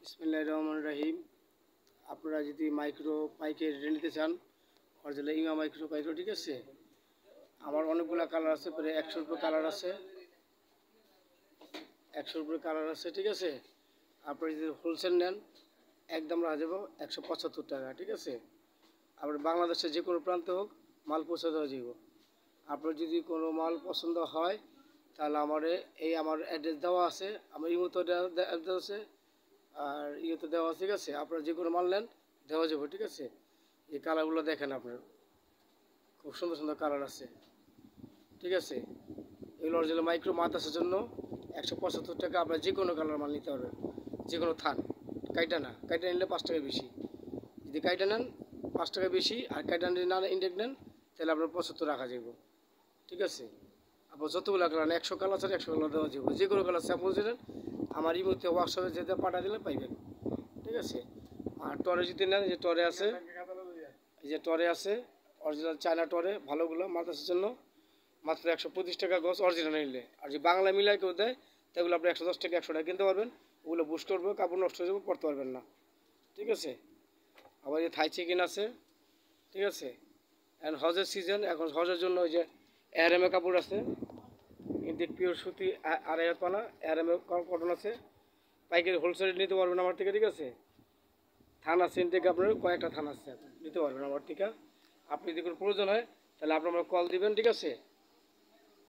বিসমিল্লাহির রহমানির রহিম। আপনারা যদি মাইক্রো পাইকারি নিতে চান, অরিজিনাল ইমা মাইক্রো পাইকারি, ঠিক আছে। আমার অনেকগুলো কালার আছে, প্রায় 100 উপরে কালার আছে, 100 উপরে কালার আছে, ঠিক আছে। আপনারা যদি হোলসেল নেন একদম রাখা যাবো 175 টাকা, ঠিক আছে। আপনার বাংলাদেশের যে কোনো প্রান্তে হোক মাল পৌঁছে দেওয়া যাব। আপনার যদি কোনো মাল পছন্দ হয় তাহলে আমার অ্যাড্রেস দেওয়া আছে, আমার ইমোতে অ্যাড্রেস আছে আর ইয়েতে দেওয়া আছে, ঠিক আছে। আপনারা যে কোনো মাল নেন দেওয়া যাবে, ঠিক আছে। এই কালারগুলো দেখেন, আপনার খুব সুন্দর সুন্দর কালার আছে, ঠিক আছে। এগুলো অরিজিনাল মাইক্রো মাতাসের জন্য 175 টাকা। আপনার যে কোনো কালার মাল নিতে পারবেন, যে কোনো থান। কাইটা নিলে 5 টাকা বেশি, যদি কাইটা নেন 5 টাকা বেশি, আর কাইটা যদি না ইনডেক্ট নেন তাহলে আপনার 75 রাখা যাবে, ঠিক আছে। আপনার যতগুলো কালার 100 কালার আছে 100 কালার দেওয়া যাবে, যে কোনো কালার স্যাম্পল দিলেন আমার ইমোতে হোয়াটসঅ্যাপে যেতে পাঠা দিলে পাইবেন, ঠিক আছে। আর টরে যদি নেন, যে টরে আছে, এই যে টরে আছে অরিজিনাল চায়না টরে ভালোগুলো মাতাসের জন্য মাত্র 125 টাকা গজ অরিজিনাল নিলে। আর যদি বাংলা মিলায় কেউ দেয় তাগুলো আপনি 110 টাকা 100 টাকা কিনতে পারবেন। ওগুলো বুস্ট করবে, কাপড় নষ্ট হয়ে যাবে, পরতে পারবেন না, ঠিক আছে। আবার এই থাই চিকেন আছে, ঠিক আছে। এখন হজের সিজন, এখন হজের জন্য ওই যে এআরএমএ কাপড় আছে, ইনটেক পিওর সুতি 2.5 পানা এআরএমএ কটন আছে, পাইকারি হোলসেল নিতে পারবেন আমার থেকে, ঠিক আছে। থান আছে ইনটেক, আপনার কয়েকটা থান আছে, নিতে পারবেন আমার থেকে। আপনি যদি কোনো প্রয়োজন হয় তাহলে আপনার কল দিবেন, ঠিক আছে।